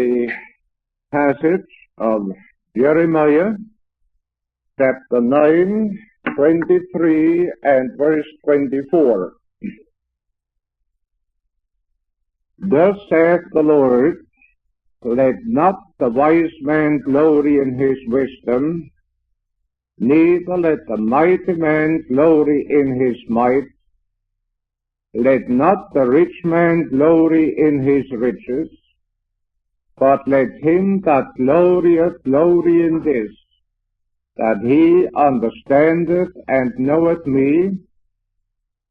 the passage of Jeremiah, chapter 9, 23, and verse 24. Thus saith the Lord, let not the wise man glory in his wisdom, neither let the mighty man glory in his might. Let not the rich man glory in his riches, but let him that glorieth glory in this, that he understandeth and knoweth me,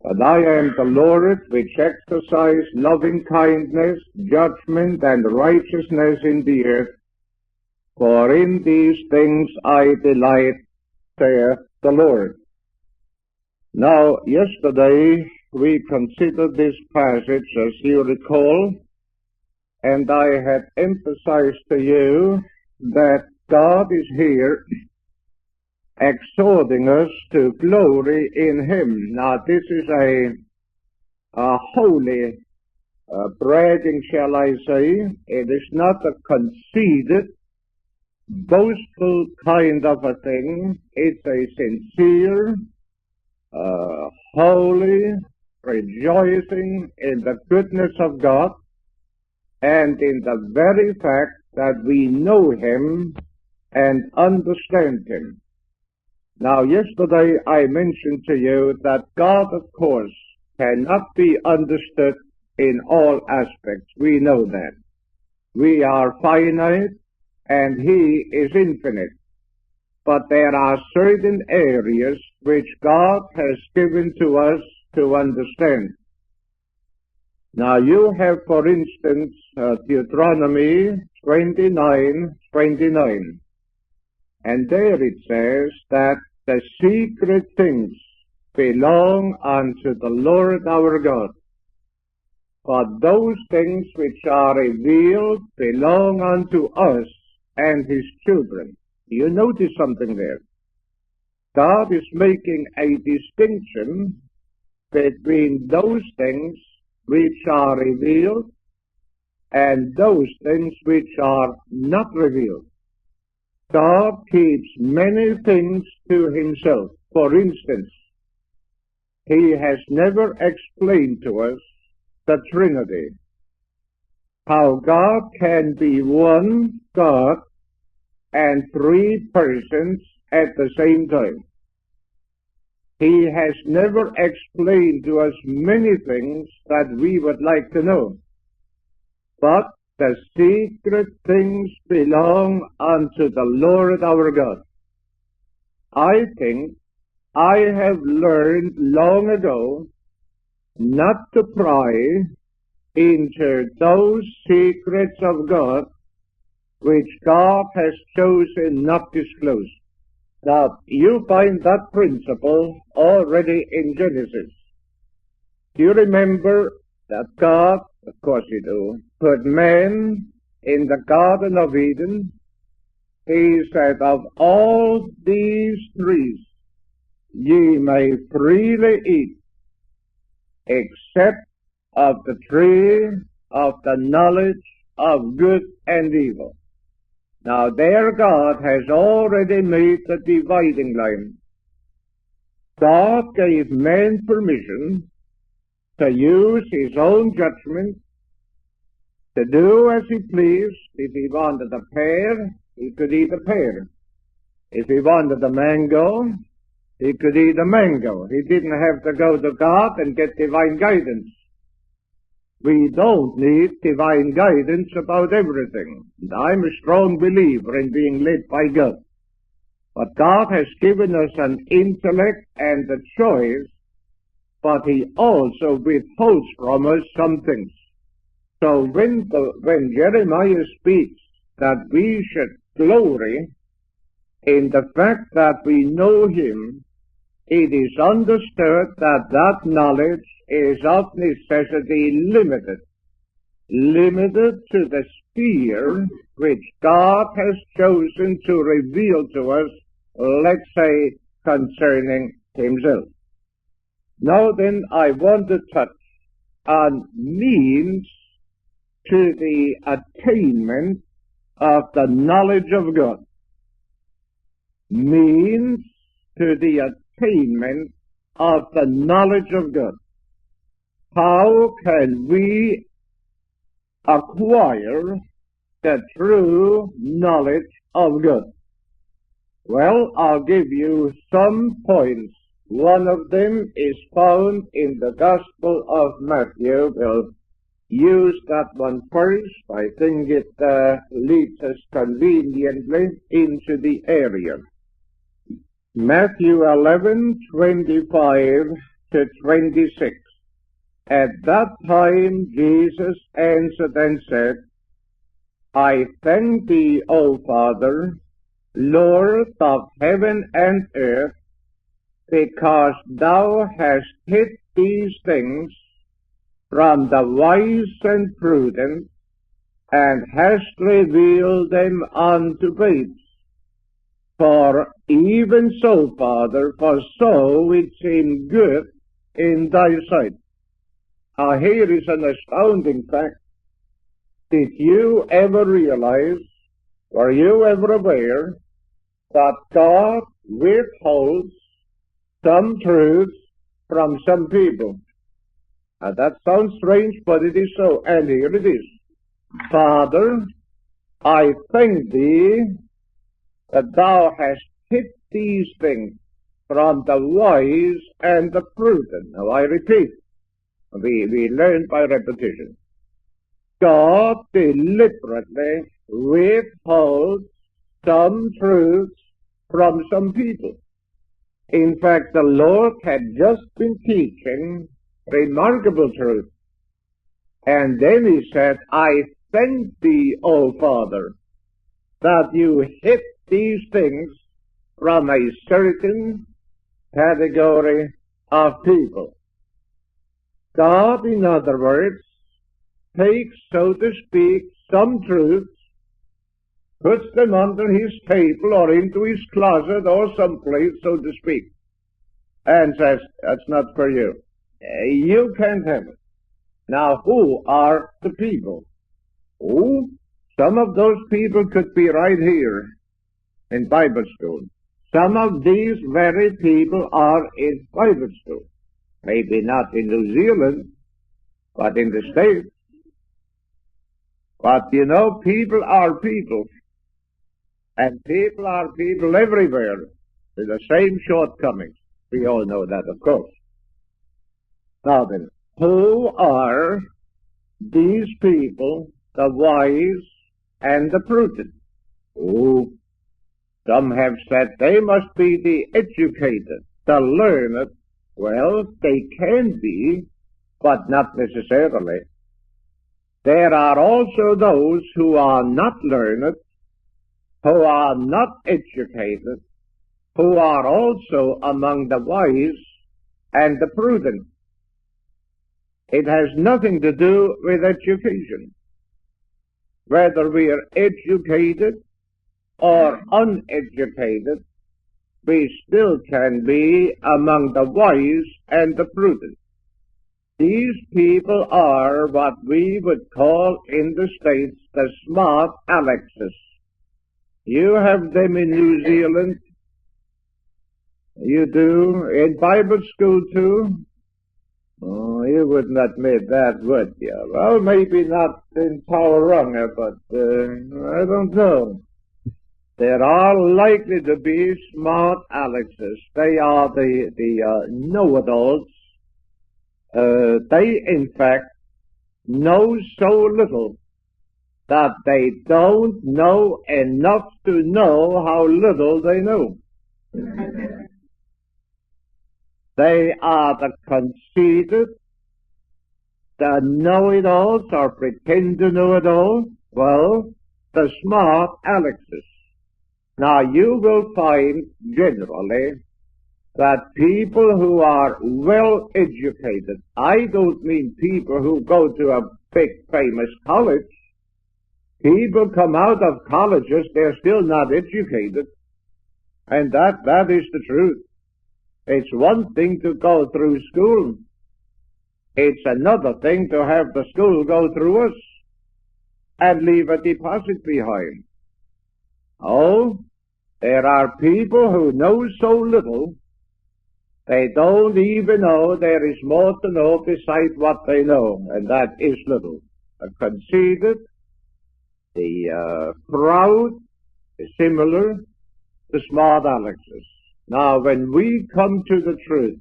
that I am the Lord which exercise loving kindness, judgment, and righteousness in the earth. For in these things I delight, saith the Lord. Now, yesterday we considered this passage, as you recall, and I had emphasized to you that God is here exhorting us to glory in Him. Now, this is a holy bragging, shall I say. It is not a conceited, boastful kind of a thing. It's a sincere, holy rejoicing in the goodness of God and in the very fact that we know Him and understand Him. Now, yesterday I mentioned to you that God, of course, cannot be understood in all aspects. We know that. We are finite and He is infinite. But there are certain areas which God has given to us to understand. Now, you have, for instance, Deuteronomy 29:29. And there it says that the secret things belong unto the Lord our God. But those things which are revealed belong unto us and His children. You notice something there. God is making a distinction between those things which are revealed and those things which are not revealed. God keeps many things to Himself. For instance, He has never explained to us the Trinity, how God can be one God and three persons at the same time. He has never explained to us many things that we would like to know. But the secret things belong unto the Lord our God. I think I have learned long ago not to pry into those secrets of God which God has chosen not disclosed. Now, you find that principle already in Genesis. Do you remember that God, of course you do, put man in the Garden of Eden? He said, of all these trees ye may freely eat, except of the tree of the knowledge of good and evil. Now there God has already made the dividing line. God gave man permission to use his own judgment, to do as he pleased. If he wanted a pear, he could eat a pear. If he wanted a mango, he could eat a mango. He didn't have to go to God and get divine guidance. We don't need divine guidance about everything. And I'm a strong believer in being led by God. But God has given us an intellect and a choice, but He also withholds from us some things. So when Jeremiah speaks that we should glory in the fact that we know Him, it is understood that that knowledge is of necessity limited to the sphere which God has chosen to reveal to us, let's say, concerning Himself. Now then, I want to touch on means to the attainment attainment of the knowledge of God. Means to the attainment of the knowledge of God. How can we acquire the true knowledge of God? Well, I'll give you some points. One of them is found in the Gospel of Matthew. We'll use that one first. I think it leads us conveniently into the area. Matthew 11:25 to 26. At that time Jesus answered and said, I thank thee, O Father, Lord of heaven and earth, because thou hast hid these things from the wise and prudent, and hast revealed them unto babes. For even so, Father, for so it seemed good in thy sight. Now here is an astounding fact. Did you ever realize, were you ever aware, that God withholds some truths from some people? Now that sounds strange, but it is so. And here it is. Father, I thank thee that thou hast hid these things from the wise and the prudent. Now I repeat, we learn by repetition. God deliberately withholds some truths from some people. In fact, the Lord had just been teaching remarkable truth. And then he said, I thank thee, O Father, that you hid these things from a certain category of people. God, in other words, takes, so to speak, some truths, puts them under his table or into his closet or someplace, so to speak, and says, that's not for you. You can't have it. Now, who are the people? Oh, some of those people could be right here in Bible school. Some of these very people are in Bible school. Maybe not in New Zealand, but in the States. But you know, people are people. And people are people everywhere with the same shortcomings. We all know that, of course. Now then, who are these people, the wise and the prudent? Oh, some have said they must be the educated, the learned. Well, they can be, but not necessarily. There are also those who are not learned, who are not educated, who are also among the wise and the prudent. It has nothing to do with education. Whether we are educated or uneducated, we still can be among the wise and the prudent. These people are what we would call in the States the smart Alexes. You have them in New Zealand. You do. In Bible school too. Oh, you wouldn't admit that, would you? Well, maybe not in Tauranga, but I don't know. There are likely to be smart Alexes. They are the know-it-alls. They, in fact, know so little that they don't know enough to know how little they know. They are the conceited, the know-it-alls or pretend to know it all. Well, the smart Alexes. Now, you will find generally that people who are well educated, I don't mean people who go to a big famous college. People come out of colleges, they're still not educated. And that is the truth. It's one thing to go through school. It's another thing to have the school go through us. and leave a deposit behind. Oh, there are people who know so little, they don't even know there is more to know besides what they know, and that is little. The conceited, the proud, the similar, the smart Alexes. Now, when we come to the truth,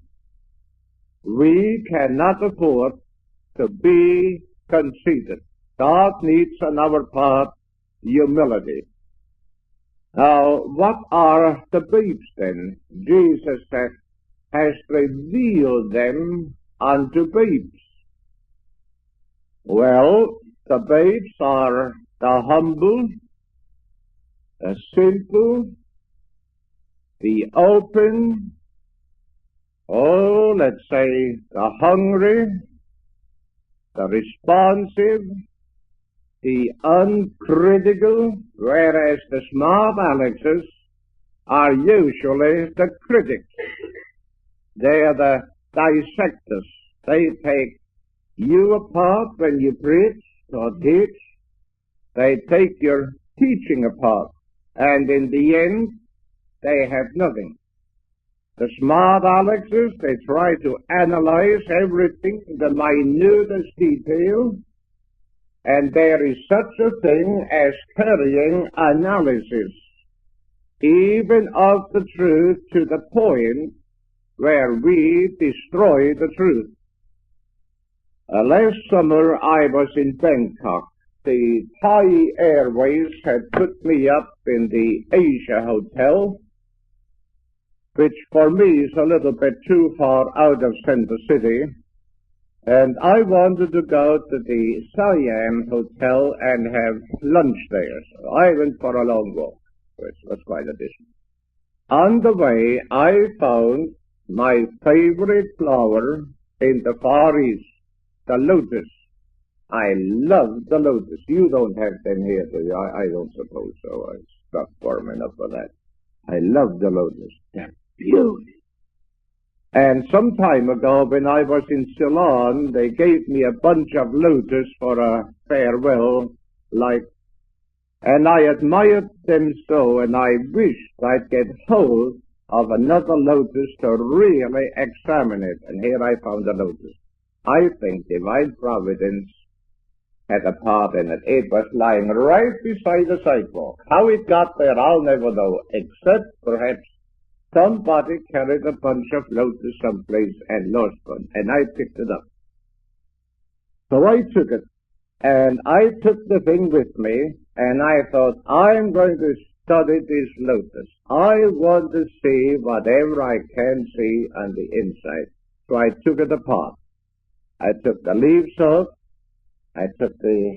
we cannot afford to be conceited. God needs on our part humility. Now, what are the babes then? Jesus said, has revealed them unto babes. Well, the babes are the humble, the simple, the open, let's say the hungry, the responsive, the uncritical, whereas the smart Alexes are usually the critics. They are the dissectors. They take you apart when you preach or teach. They take your teaching apart, and in the end, they have nothing. The smart Alexes, they try to analyze everything in the minutest detail, and there is such a thing as carrying analysis, even of the truth, to the point where we destroy the truth. Last summer I was in Bangkok. The Thai Airways had put me up in the Asia Hotel, which for me is a little bit too far out of Center City, and I wanted to go to the Siam Hotel and have lunch there. So I went for a long walk, which was quite a distance. On the way, I found my favorite flower in the Far East, the lotus. I love the lotus. You don't have them here, do you? I don't suppose so. It's not warm enough for that. I love the lotus. They're beautiful. And some time ago, when I was in Ceylon, they gave me a bunch of lotus for a farewell, and I admired them so, and I wished I'd get hold of another lotus to really examine it. And here I found the lotus. I think divine providence had a part in it. It was lying right beside the sidewalk. How it got there, I'll never know, except perhaps somebody carried a bunch of lotus someplace and lost one, and I picked it up. So I took it, and I took the thing with me, and I thought, I'm going to study this lotus. I want to see whatever I can see on the inside. So I took it apart. I took the leaves off. I took the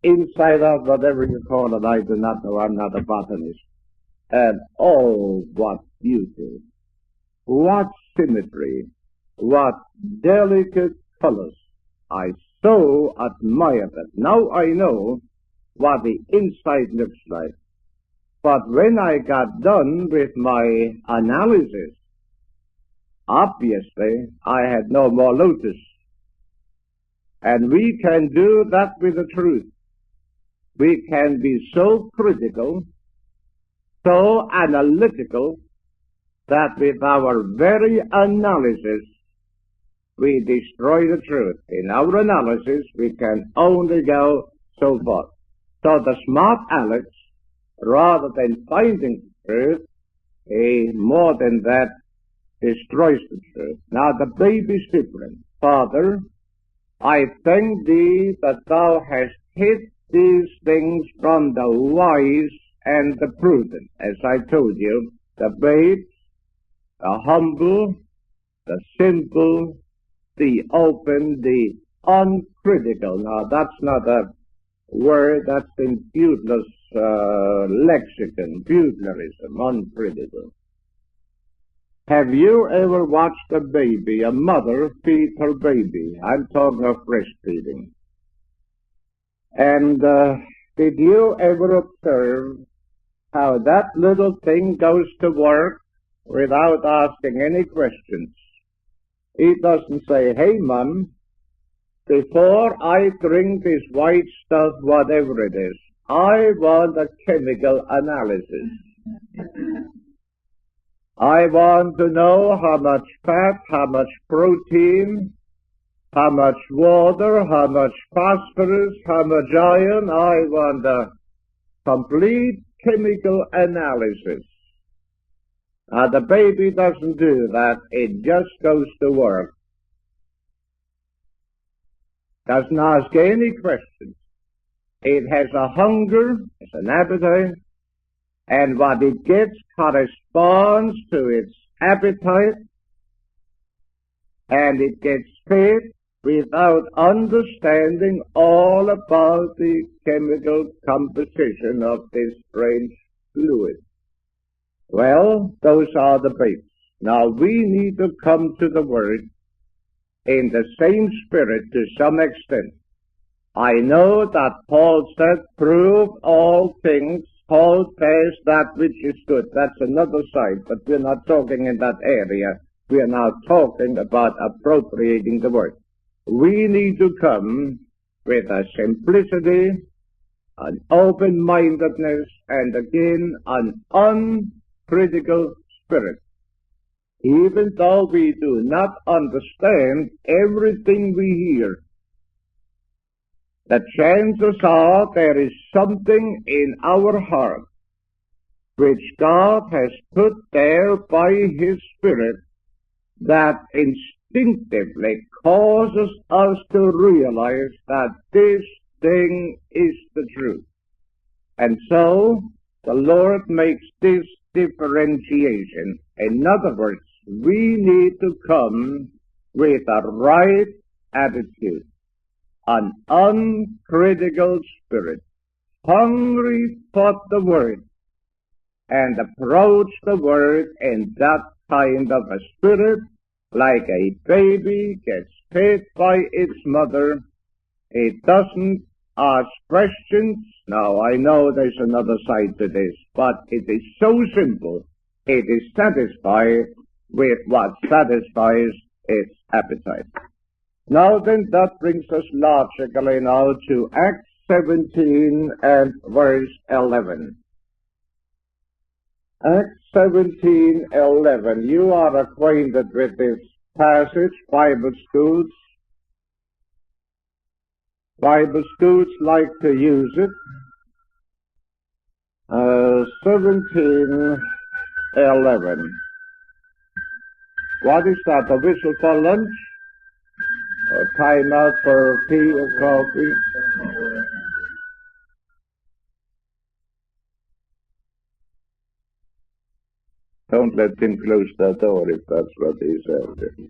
inside of whatever you call it. I do not know. I'm not a botanist. And oh, what beauty. What symmetry. What delicate colors. I so admired it. Now I know what the inside looks like. But when I got done with my analysis, obviously I had no more lotus. And we can do that with the truth. We can be so critical, so analytical, that with our very analysis, we destroy the truth. In our analysis, we can only go so far. So the smart Alex, rather than finding the truth, more than that, destroys the truth. Now the baby's different. Father, I thank thee that thou hast hid these things from the wise and the prudent. As I told you, the babes, the humble, the simple, the open, the uncritical. Now that's not a word that's in Beuttler's lexicon, Beutlerism, uncritical. Have you ever watched a baby, a mother, feed her baby? I'm talking of breastfeeding. And did you ever observe how that little thing goes to work without asking any questions? It doesn't say, hey, Mom, before I drink this white stuff, whatever it is, I want a chemical analysis. I want to know how much fat, how much protein, how much water, how much phosphorus, how much iron. I want a complete chemical analysis. The baby doesn't do that. It just goes to work. Doesn't ask any questions. It has a hunger, it's an appetite, and what it gets corresponds to its appetite, and it gets fed without understanding all about the chemical composition of this strange fluid. Well, those are the babes. Now we need to come to the Word in the same spirit to some extent. I know that Paul said, prove all things, hold fast that which is good. That's another side, but we're not talking in that area. We are now talking about appropriating the Word. We need to come with a simplicity, an open-mindedness, and again, an uncritical spirit. Even though we do not understand everything we hear, the chances are there is something in our heart which God has put there by His Spirit that instinctively causes us to realize that this thing is the truth. And so the Lord makes this differentiation. In other words, we need to come with a right attitude, an uncritical spirit, hungry for the Word, and approach the Word in that kind of a spirit, like a baby gets fed by its mother. It doesn't ask questions. Now, I know there's another side to this, but it is so simple. It is satisfied with what satisfies its appetite. Now then, that brings us logically now to Acts 17 and verse 11. Acts 17:11. You are acquainted with this passage, Bible schools. Bible schools like to use it. 17:11. What is that? A whistle for lunch? A time out for tea or coffee? Don't let him close the door if that's what he said.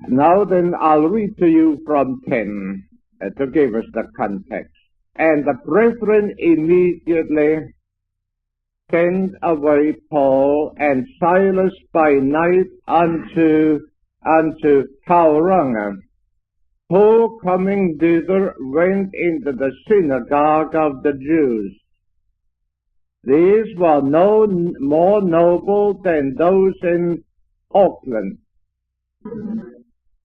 Now then, I'll read to you from 10 to give us the context. And the brethren immediately sent away Paul and Silas by night unto Tauranga, who coming thither went into the synagogue of the Jews. These were no more noble than those in Auckland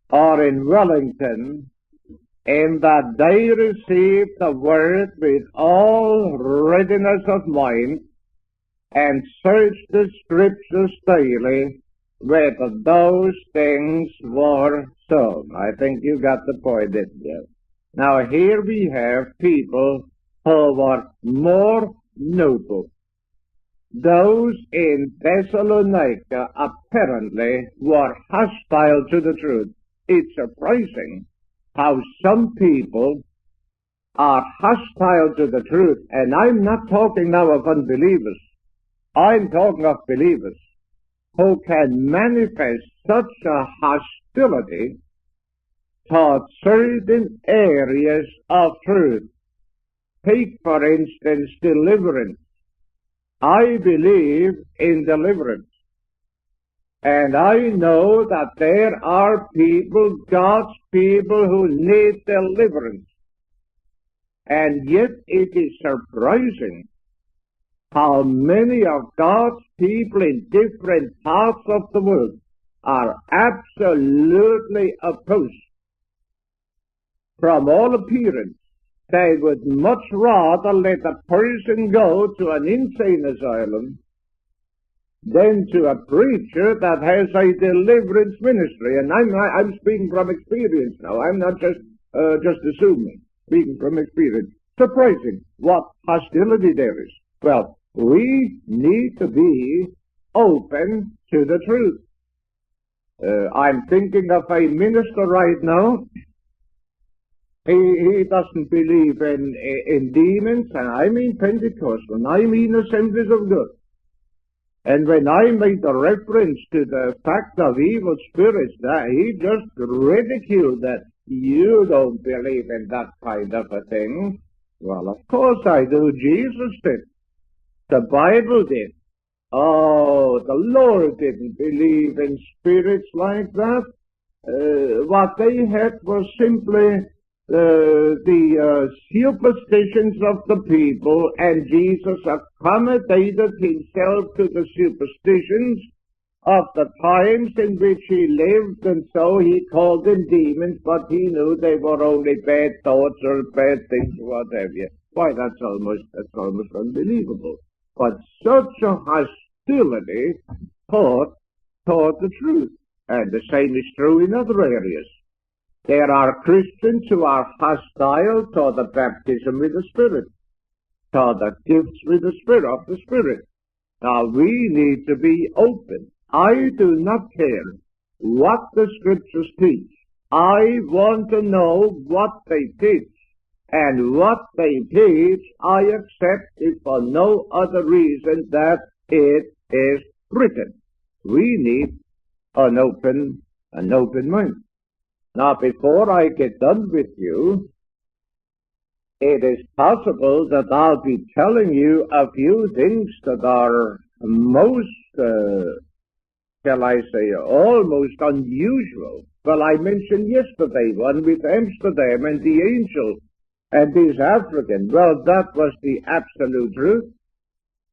or in Wellington, in that they received the Word with all readiness of mind and searched the Scriptures daily whether those things were so. I think you got the point, didn't you? Now here we have people who were more noble. Those in Thessalonica apparently were hostile to the truth. It's surprising how some people are hostile to the truth. And I'm not talking now of unbelievers. I'm talking of believers who can manifest such a hostility toward certain areas of truth. Take, for instance, deliverance. I believe in deliverance. And I know that there are people, God's people, who need deliverance. And yet it is surprising how many of God's people in different parts of the world are absolutely opposed from all appearance, they would much rather let a person go to an insane asylum than to a preacher that has a deliverance ministry. And I'm speaking from experience now. I'm not just assuming. Speaking from experience. Surprising what hostility there is. Well, we need to be open to the truth. I'm thinking of a minister right now. He doesn't believe in demons, and I mean Pentecostal, and I mean Assemblies of God. And when I made the reference to the fact of evil spirits, that he just ridiculed that. You don't believe in that kind of a thing. Well, of course I do. Jesus did. The Bible did. Oh, the Lord didn't believe in spirits like that. What they had was simply the superstitions of the people, and Jesus accommodated himself to the superstitions of the times in which he lived, and so he called them demons, but he knew they were only bad thoughts or bad things or whatever. Why, that's almost unbelievable. But such a hostility taught the truth, and the same is true in other areas. There are Christians who are hostile to the baptism with the Spirit, to the gifts with the Spirit of the Spirit. Now we need to be open. I do not care what the Scriptures teach. I want to know what they teach. And what they teach, I accept it for no other reason that it is written. We need an open mind. Now, before I get done with you, it is possible that I'll be telling you a few things that are most, shall I say, almost unusual. Well, I mentioned yesterday one with Amsterdam and the angel and this African. Well, that was the absolute truth.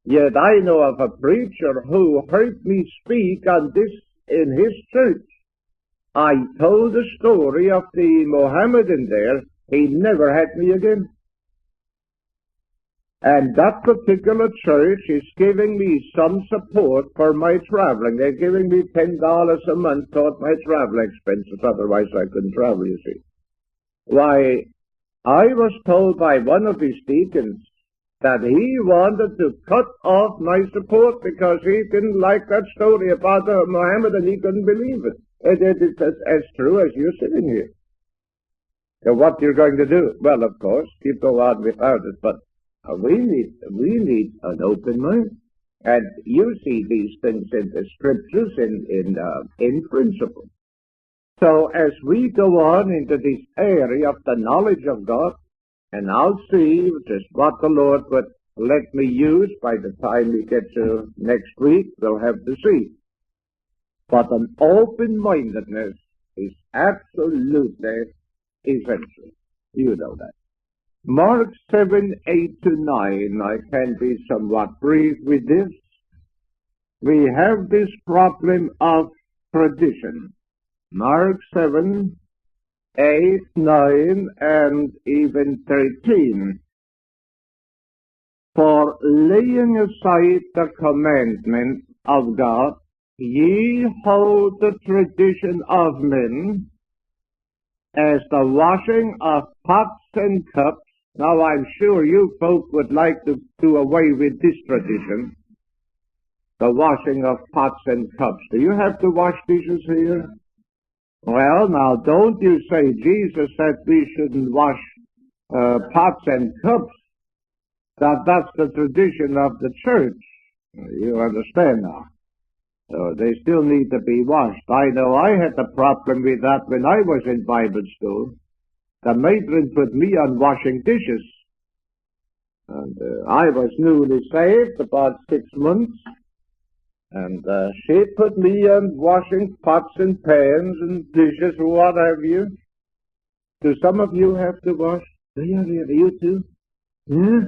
Yet I know of a preacher who heard me speak on this in his church. I told the story of the Mohammedan there. He never had me again. And that particular church is giving me some support for my traveling. They're giving me $10 a month toward my travel expenses. Otherwise I couldn't travel, you see. Why, I was told by one of his deacons that he wanted to cut off my support because he didn't like that story about Muhammad and he couldn't believe it. It's as true as you're sitting here. So what you're going to do? Well, of course, you go on without it, but we need an open mind. And you see these things in the Scriptures in principle. So as we go on into this area of the knowledge of God, and I'll see just what the Lord would let me use by the time we get to next week, we'll have to see. But an open-mindedness is absolutely essential. You know that. Mark 7:8-9, I can be somewhat brief with this. We have this problem of tradition. Mark 7, 8, 9, and even 13. For laying aside the commandment of God, ye hold the tradition of men as the washing of pots and cups. Now I'm sure you folk would like to do away with this tradition, the washing of pots and cups. Do you have to wash dishes here? Well, now don't you say Jesus said we shouldn't wash pots and cups. That's the tradition of the church. You understand now. So they still need to be washed. I know I had a problem with that when I was in Bible school. The matron put me on washing dishes. And I was newly saved, about 6 months. And she put me on washing pots and pans and dishes, what have you. Do some of you have to wash? Do you too? Yeah?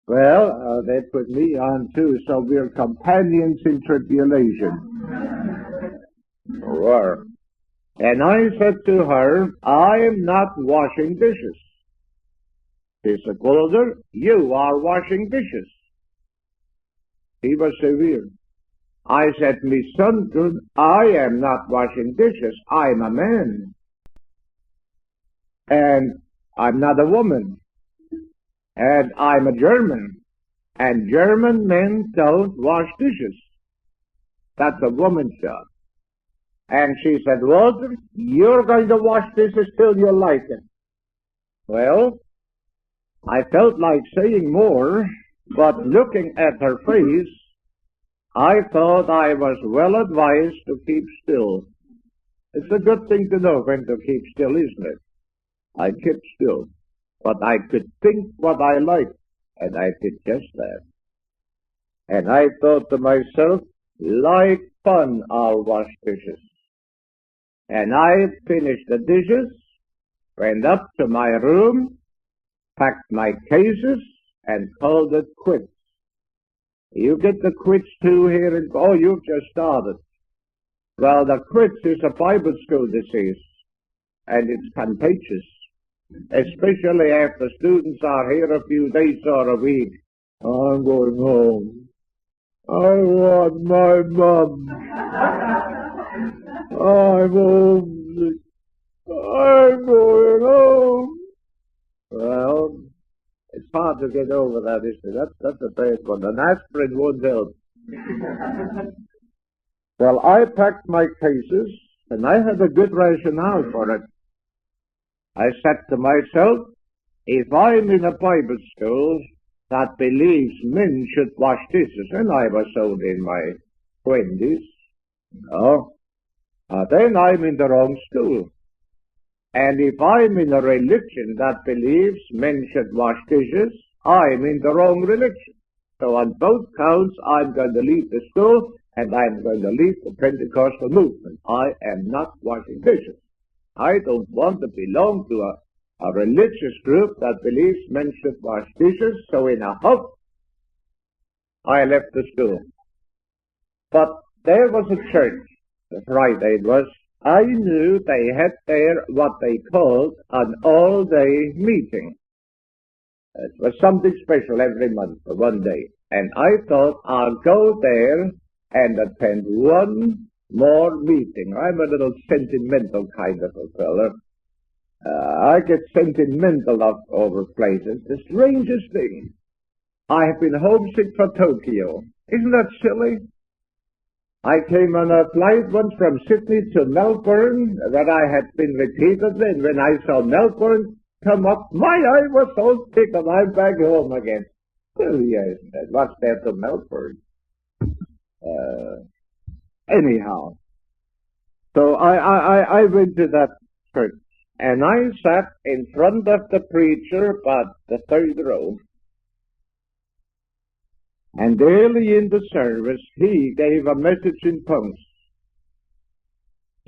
Well, they put me on too, so we're companions in tribulation. Or And I said to her, I am not washing dishes. She said, Walter, you are washing dishes. He was severe. I said, my son, I am not washing dishes. I'm a man. And I'm not a woman. And I'm a German. And German men don't wash dishes. That's a woman's job. And she said, Walter, you're going to wash dishes till you like it. Well, I felt like saying more, but looking at her face, I thought I was well advised to keep still. It's a good thing to know when to keep still, isn't it? I kept still, but I could think what I liked, and I did just that. And I thought to myself, like fun, I'll wash dishes. And I finished the dishes, went up to my room, packed my cases, and called it quits. You get the quits too here, and oh, you've just started. Well, the quits is a Bible school disease, and it's contagious, especially after students are here a few days or a week. I'm going home. I want my mom. I'm homesick. I'm going home. Well, it's hard to get over that, isn't it? That's a bad one. An aspirin won't help. Well, I packed my cases, and I had a good rationale for it. I said to myself, if I'm in a Bible school that believes men should wash dishes, and I was only in my 20s, then I'm in the wrong school. And if I'm in a religion that believes men should wash dishes, I'm in the wrong religion. So on both counts, I'm going to leave the school, and I'm going to leave the Pentecostal movement. I am not washing dishes. I don't want to belong to a religious group that believes men should wash dishes, so in a huff, I left the school. But there was a church, the Friday it was, I knew they had there what they called an all-day meeting. It was something special every month for one day. And I thought I'll go there and attend one more meeting. I'm a little sentimental kind of a fellow. I get sentimental over places. The strangest thing. I have been homesick for Tokyo. Isn't that silly? I came on a flight once from Sydney to Melbourne that I had been repeatedly, and when I saw Melbourne come up, I was so sick and I'm back home again. Oh, yes, what's there to Melbourne? Anyhow, so I went to that church, and I sat in front of the preacher, but the third row. And early in the service, he gave a message in tongues.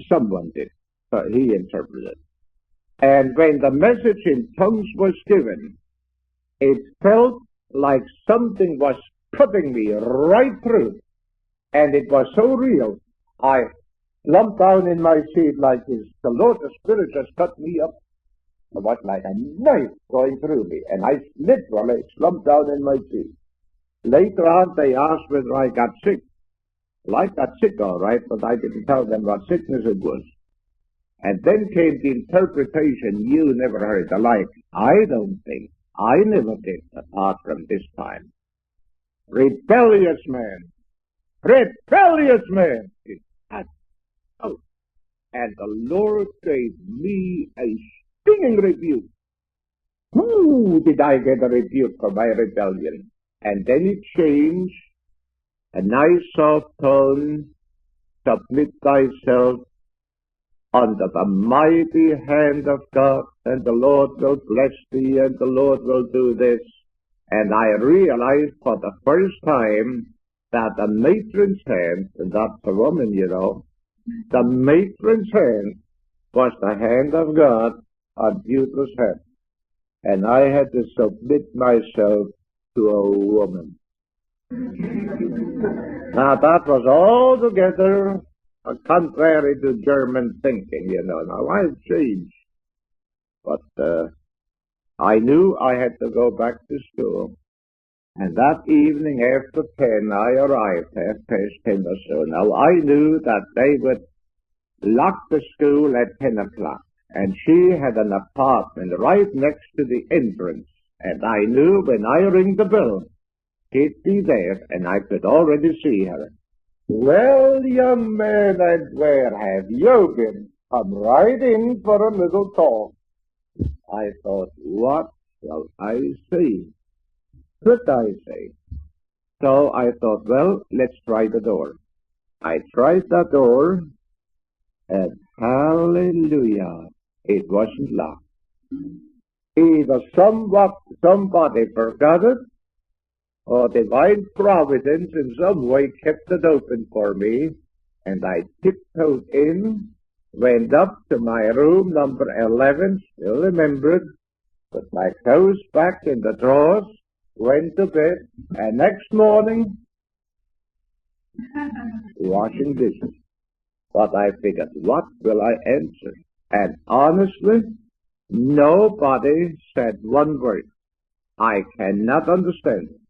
Someone did, but he interpreted. And when the message in tongues was given, it felt like something was cutting me right through. And it was so real. I slumped down in my seat like this. The Lord, the Spirit just cut me up. It was like a knife going through me. And I literally slumped down in my seat. Later on, they asked whether I got sick. Well, I got sick all right, but I didn't tell them what sickness it was. And then came the interpretation you never heard the like. I don't think. I never did, apart from this time. Rebellious man. Rebellious man. Oh. And the Lord gave me a stinging rebuke. Who did I get a rebuke for my rebellion? And then it changed. A nice soft tone. Submit thyself under the mighty hand of God, and the Lord will bless thee, and the Lord will do this. And I realized for the first time that the matron's hand, and that's a woman, you know, the matron's hand was the hand of God on Beuttler's head. And I had to submit myself to a woman. Now that was altogether contrary to German thinking, Now I've changed. But I knew I had to go back to school. And that evening after 10, I arrived, 10:30 or so. Now, I knew that they would lock the school at 10 o'clock. And she had an apartment right next to the entrance. And I knew when I rang the bell, she'd be there, and I could already see her. "Well, young man, and where have you been? Come right in for a little talk." I thought, what shall I say? Could I say? So I thought, well, let's try the door. I tried the door, and hallelujah, it wasn't locked. Either somebody forgot it, or divine providence in some way kept it open for me, and I tiptoed in, went up to my room, number 11, still remembered, put my clothes back in the drawers, went to bed, and next morning, washing dishes. But I figured, what will I answer? And honestly, nobody said one word. I cannot understand it.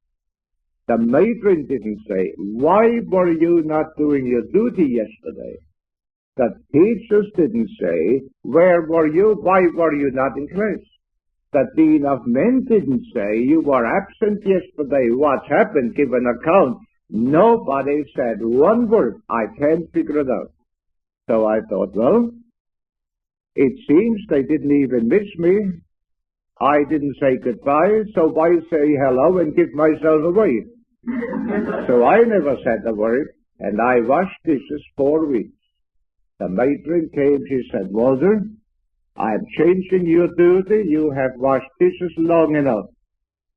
The matron didn't say, "Why were you not doing your duty yesterday?" The teachers didn't say, "Where were you? Why were you not in class?" The dean of men didn't say, "You were absent yesterday. What's happened? Give an account." Nobody said one word. I can't figure it out. So I thought, well, it seems they didn't even miss me. I didn't say goodbye, so why say hello and give myself away? So I never said a word, and I washed dishes 4 weeks. The matron came, she said, "Walter, I'm changing your duty. You have washed dishes long enough."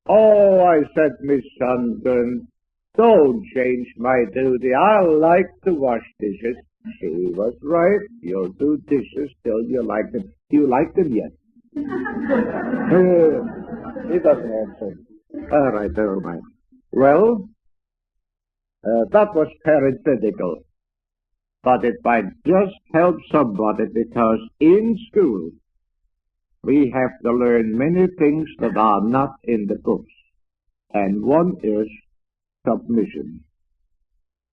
"Oh," I said, "Miss Sundgren, don't change my duty. I like to wash dishes." She was right. You'll do dishes till you like them. Do you like them yet? He doesn't answer. All right, never mind. Well, that was parenthetical. But it might just help somebody, because in school we have to learn many things that are not in the books. And one is submission.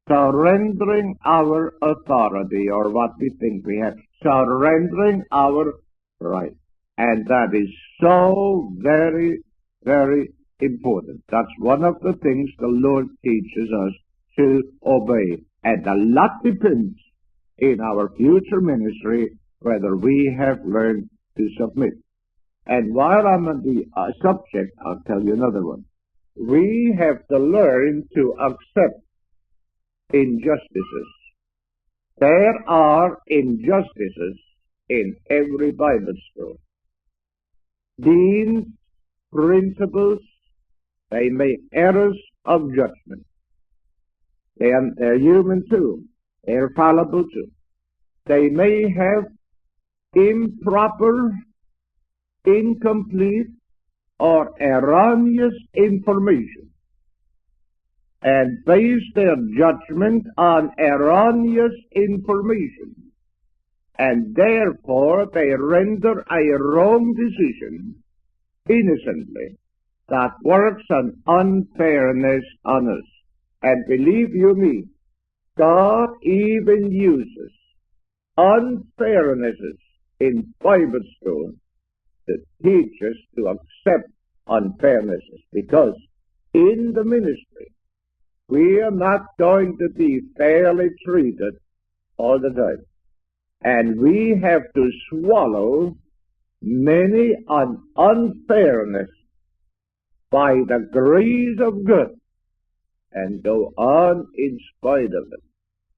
Surrendering our authority, or what we think we have. Surrendering our right. And that is so very, very important. That's one of the things the Lord teaches us to obey. And a lot depends in our future ministry whether we have learned to submit. And while I'm on the subject, I'll tell you another one. We have to learn to accept injustices. There are injustices in every Bible school. Deans, principals, they make errors of judgment. They're human too. They're fallible too. They may have improper, incomplete, or erroneous information, and base their judgment on erroneous information, and therefore they render a wrong decision innocently that works an unfairness on us. And believe you me, God even uses unfairnesses in Bible school to teach us to accept unfairnesses, because in the ministry we are not going to be fairly treated all the time. And we have to swallow many an unfairness by the grace of God and go on in spite of it.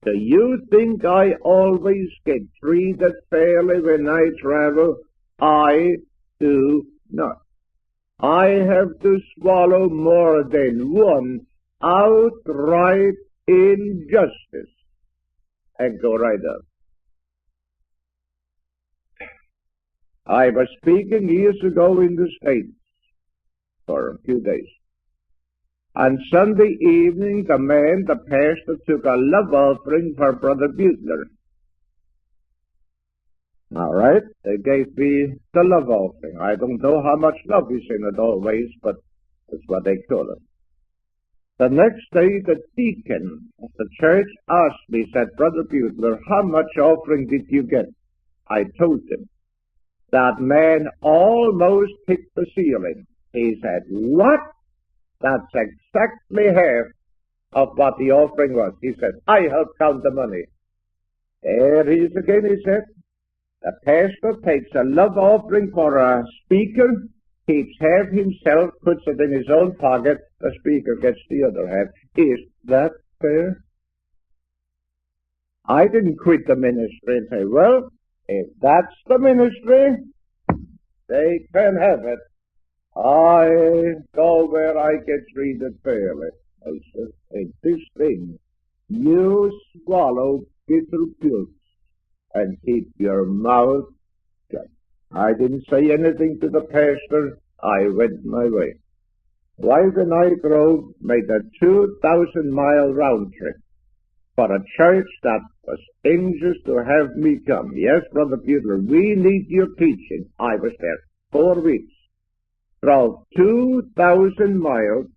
Do you think I always get treated fairly when I travel? I do not. I have to swallow more than one outright injustice and go right up. I was speaking years ago in the States for a few days. On Sunday evening, the pastor, took a love offering for Brother Beuttler. All right, they gave me the love offering. I don't know how much love is in it always, but that's what they call it. The next day, the deacon of the church asked me, said, Brother Beuttler, how much offering did you get? I told him. That man almost hit the ceiling. He said, what? That's exactly half of what the offering was. He said, I helped count the money. There he is again, he said. The pastor takes a love offering for a speaker, keeps half himself, puts it in his own pocket, the speaker gets the other half. Is that fair? I didn't quit the ministry and say, well, if that's the ministry, they can have it. I go where I get treated fairly. I said, in this thing, you swallow bitter pills and keep your mouth shut. I didn't say anything to the pastor. I went my way. Wife and I made a 2,000-mile round trip for a church that was anxious to have me come. Yes, Brother Beuttler, we need your teaching. I was there 4 weeks. Drove 2,000 miles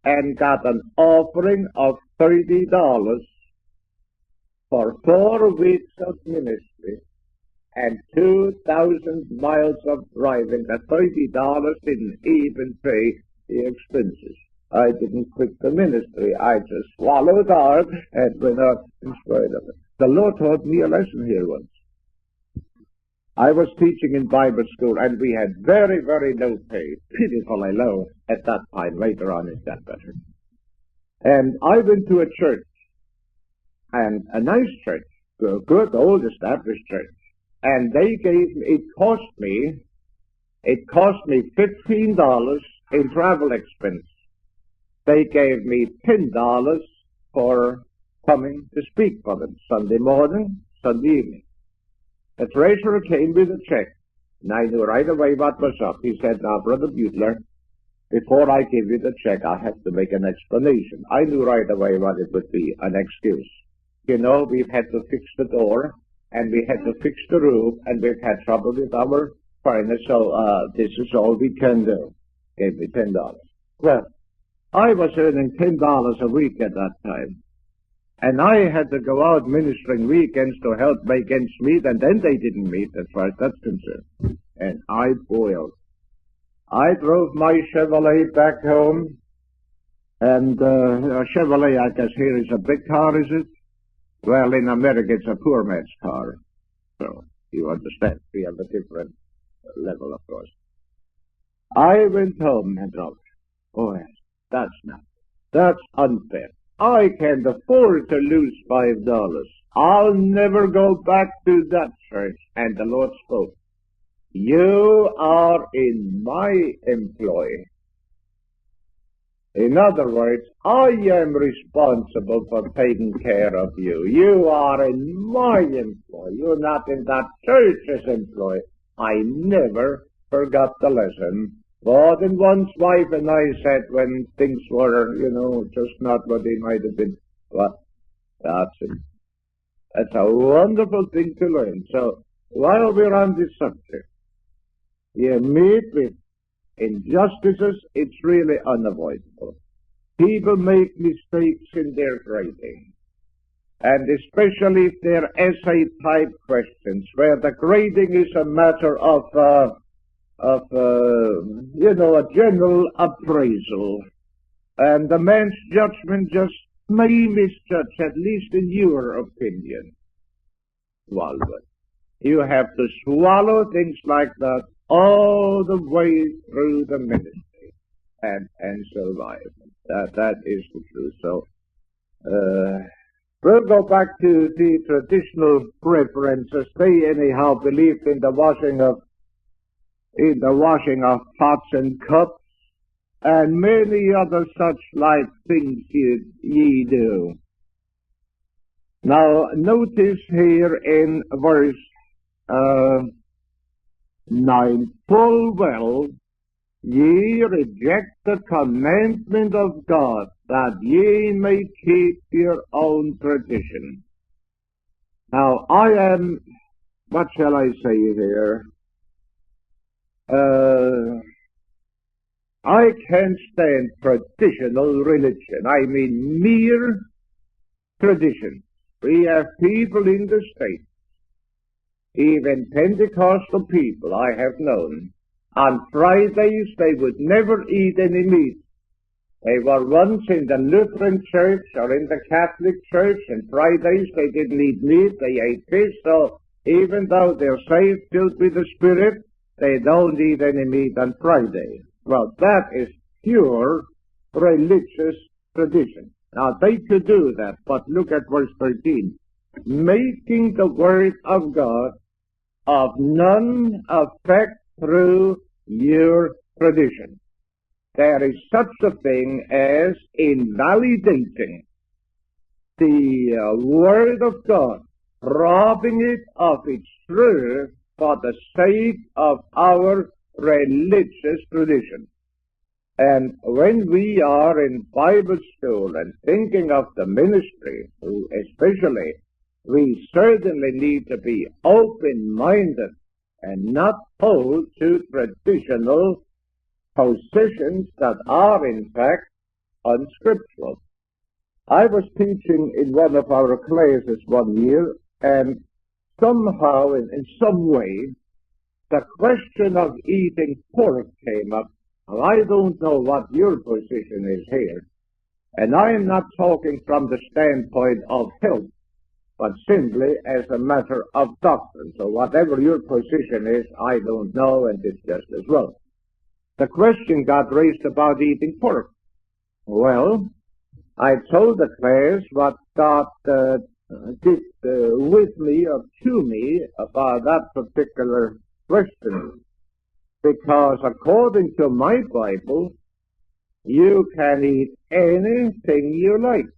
and got an offering of $30 for 4 weeks of ministry and 2,000 miles of driving. The $30 didn't even pay the expenses. I didn't quit the ministry. I just swallowed hard and went out in spite of it. The Lord taught me a lesson here once. I was teaching in Bible school, and we had very, very low pay, pitifully low at that time. Later on it got better. And I went to a church, and a nice church, a good old established church, and they gave me, it cost me $15 in travel expense. They gave me $10 for coming to speak for them, Sunday morning, Sunday evening. The treasurer came with a check, and I knew right away what was up. He said, now, Brother Beuttler, before I give you the check, I have to make an explanation. I knew right away what it would be, an excuse. You know, we've had to fix the door, and we had to fix the roof, and we've had trouble with our furnace, so this is all we can do. Gave me $10. Well, I was earning $10 a week at that time. And I had to go out ministering weekends to help make ends meet, and then they didn't meet as far as that's concerned. And I boiled. I drove my Chevrolet back home, and a Chevrolet, I guess here is a big car, is it? Well, in America it's a poor man's car. So, you understand, we have a different level, of course. I went home and drove. Oh, yes, that's unfair. I can't afford to lose $5. I'll never go back to that church. And the Lord spoke. You are in my employ. In other words, I am responsible for taking care of you. You are in my employ. You're not in that church's employ. I never forgot the lesson. More than once, wife and I said when things were, just not what they might have been. Well, that's a wonderful thing to learn. So, while we're on this subject, you meet with injustices, it's really unavoidable. People make mistakes in their grading. And especially if they're essay-type questions, where the grading is a matter of a general appraisal. And the man's judgment just may misjudge, at least in your opinion. Swallow it. You have to swallow things like that all the way through the ministry and survive. That is the truth. So, we'll go back to the traditional preferences. They anyhow believed in the washing of pots and cups, and many other such like things ye do. Now, notice here in verse 9, full well ye reject the commandment of God, that ye may keep your own tradition. Now, I am what shall I say here? I can't stand traditional religion. I mean mere tradition. We have people in the States, even Pentecostal people I have known. On Fridays they would never eat any meat. They were once in the Lutheran Church or in the Catholic Church, and Fridays they didn't eat meat, they ate fish, so even though they're saved, filled with the Spirit, they don't eat any meat on Friday. Well, that is pure religious tradition. Now, they could do that, but look at verse 13. Making the word of God of none effect through your tradition. There is such a thing as invalidating the word of God, robbing it of its truth for the sake of our religious tradition. And when we are in Bible school and thinking of the ministry, especially, we certainly need to be open-minded and not hold to traditional positions that are, in fact, unscriptural. I was teaching in one of our classes one year, and somehow, in some way, the question of eating pork came up. Now, I don't know what your position is here, and I am not talking from the standpoint of health, but simply as a matter of doctrine. So whatever your position is, I don't know, and it's just as well. The question got raised about eating pork. Well, I told the class what God did with me or to me about that particular question. Because according to my Bible, you can eat anything you like.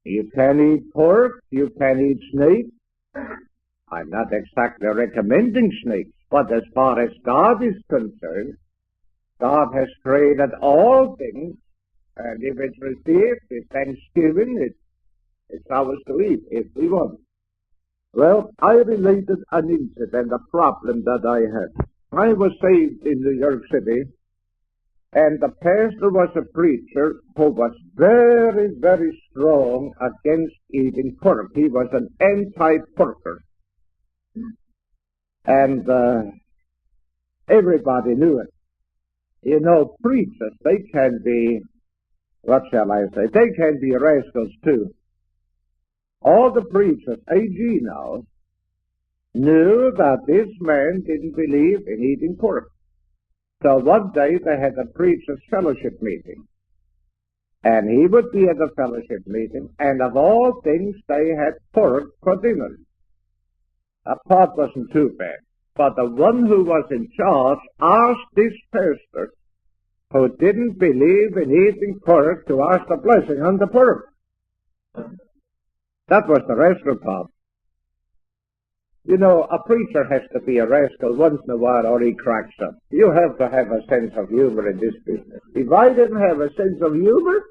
You can eat pork, you can eat snake. I'm not exactly recommending snakes, but as far as God is concerned, God has created all things, and if it's received, it's Thanksgiving, it's ours to eat if we want. Well, I related an incident, a problem that I had. I was saved in New York City, and the pastor was a preacher who was very, very strong against eating pork. He was an anti-porker. And everybody knew it. You know, preachers, they can be, what shall I say, they can be rascals too. All the preachers, AG now, knew that this man didn't believe in eating pork. So one day they had a preacher's fellowship meeting. And he would be at the fellowship meeting, and of all things, they had pork for dinner. A pot wasn't too bad. But the one who was in charge asked this pastor, who didn't believe in eating pork, to ask the blessing on the pork. That was the rascal part. You know, a preacher has to be a rascal once in a while or he cracks up. You have to have a sense of humor in this business. If I didn't have a sense of humor,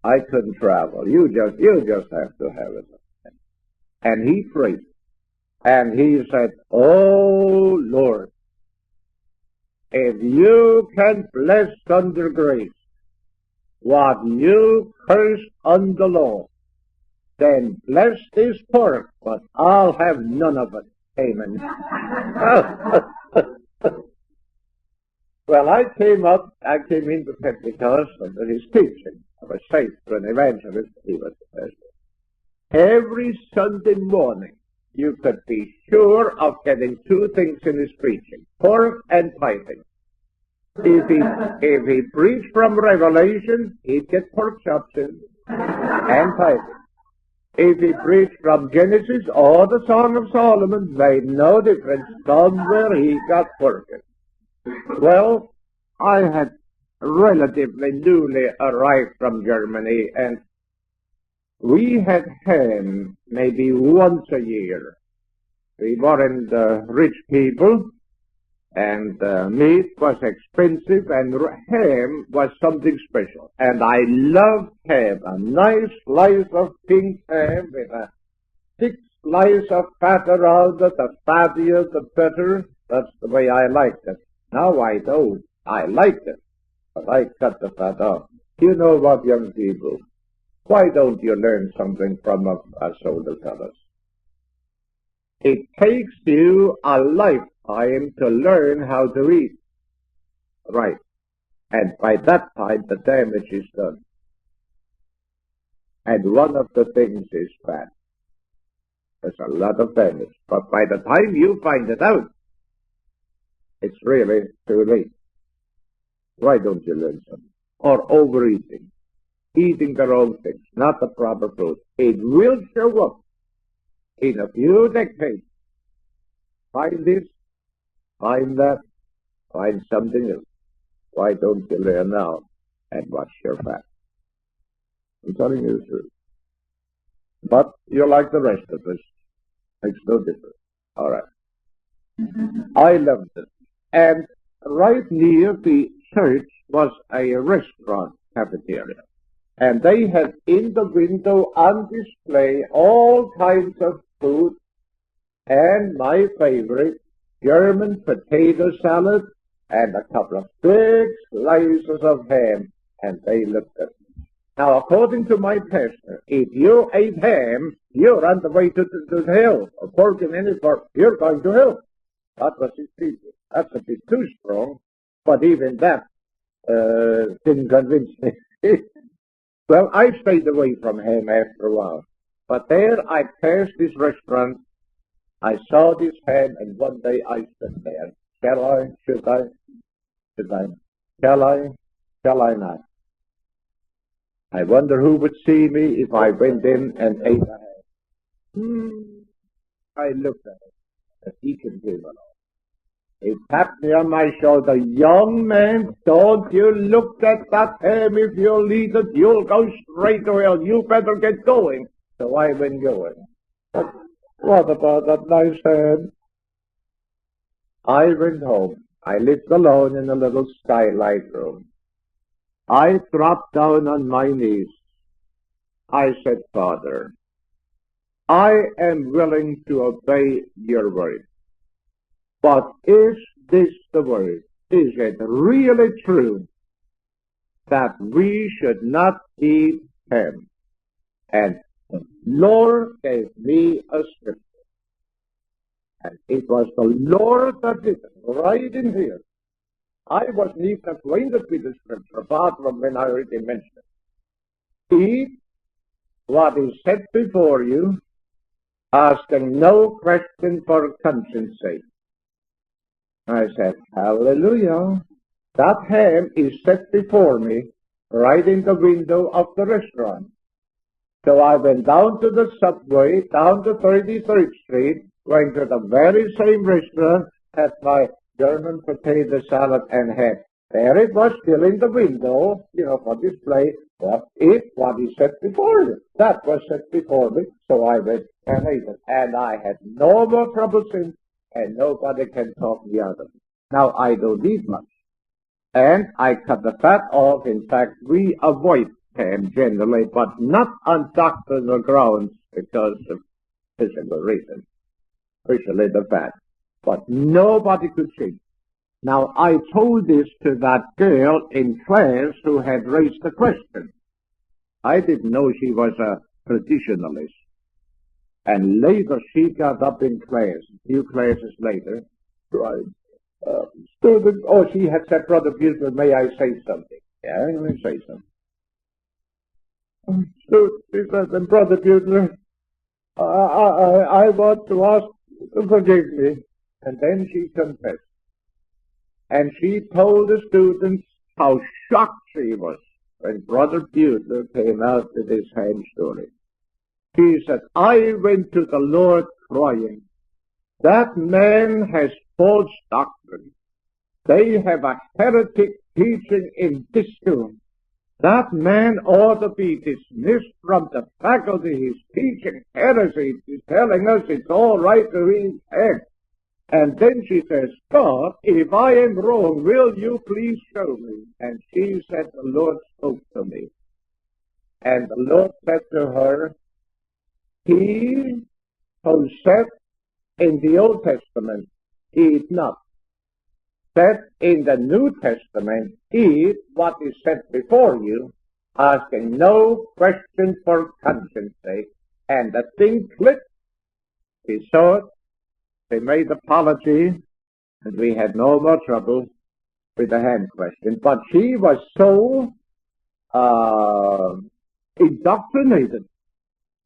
I couldn't travel. You just have to have it. And he preached. And he said, "Oh, Lord, if you can bless under grace what you cursed under law, then bless this pork, but I'll have none of it." Amen. Well, I came into Pentecost under his teaching. I was saved for an evangelist. He was the pastor. Every Sunday morning, you could be sure of getting two things in his preaching: pork and tithing. If he preached from Revelation, he'd get pork chops in and tithing. If he preached from Genesis or the Song of Solomon, made no difference. Somewhere he got pork in. Well, I had relatively newly arrived from Germany, and we had ham maybe once a year. We weren't rich people, and meat was expensive, and ham was something special. And I loved ham, a nice slice of pink ham with a thick slice of fat around it. The fattier, the better. That's the way I liked it. Now I don't. I liked it, but I cut the fat off. You know what, young people? Why don't you learn something from us older fellows? It takes you a lifetime to learn how to eat. Right. And by that time, the damage is done. And one of the things is fat. There's a lot of damage. But by the time you find it out, it's really too late. Why don't you learn something? Or overeating. Eating the wrong things, not the proper food. It will show up in a few decades. Find this, find that, find something else. Why don't you learn now and watch your fat? I'm telling you the truth. But you're like the rest of us. Makes no difference. All right. I loved it. And right near the church was a restaurant cafeteria. And they had in the window on display all kinds of food, and my favorite, German potato salad, and a couple of big slices of ham, and they looked at me. Now, according to my pastor, if you ate ham, you're on the way to hell, or pork in any part, you're going to hell. That was his teaching. That's a bit too strong, but even that didn't convince me. Well, I stayed away from ham after a while. But there I passed this restaurant. I saw this ham, and one day I stood there. Shall I? Should I? Should I? Shall I? Shall I not? I wonder who would see me if I went in and ate a ham. I looked at it. The deacon came along. He tapped me on my shoulder. Young man, don't you look at that ham. If you'll eat it, you'll go straight to hell. You better get going. So I went going. But what about that nice ham? I went home. I lived alone in a little skylight room. I dropped down on my knees. I said, Father, I am willing to obey your word. But is this the word? Is it really true that we should not eat ham? And the Lord gave me a scripture. And it was the Lord that did it, right in here. I wasn't even acquainted with the scripture, apart from when I already mentioned it. Eat what is set before you, asking no question for conscience sake. I said, hallelujah. That ham is set before me right in the window of the restaurant. So I went down to the subway, down to 33rd Street, went to the very same restaurant, had my German potato salad and ham. There it was still in the window, for display. What is set before you? That was set before me. So I went and ate it. And I had no more trouble since. And nobody can talk me out of it. Now, I don't eat much. And I cut the fat off. In fact, we avoid ham generally, but not on doctrinal grounds because of physical reasons, especially the fat. But nobody could change. Now, I told this to that girl in class who had raised the question. I didn't know she was a traditionalist. And later she got up in class, a few classes later, right? Student, she had said, Brother Beuttler, may I say something? Yeah, let me say something. Student, she said, Brother Beuttler, I want to ask you to forgive me. And then she confessed. And she told the students how shocked she was when Brother Beuttler came out with his ham story. She said, I went to the Lord crying. That man has false doctrine. They have a heretic teaching in this school. That man ought to be dismissed from the faculty. He's teaching heresy. He's telling us it's all right to eat eggs. And then she says, God, if I am wrong, will you please show me? And she said, the Lord spoke to me. And the Lord said to her, he who said in the Old Testament, eat not, said in the New Testament, eat what is set before you, asking no question for conscience sake. And the thing clicked. We saw it. They made apology, and we had no more trouble with the hand question. But she was so indoctrinated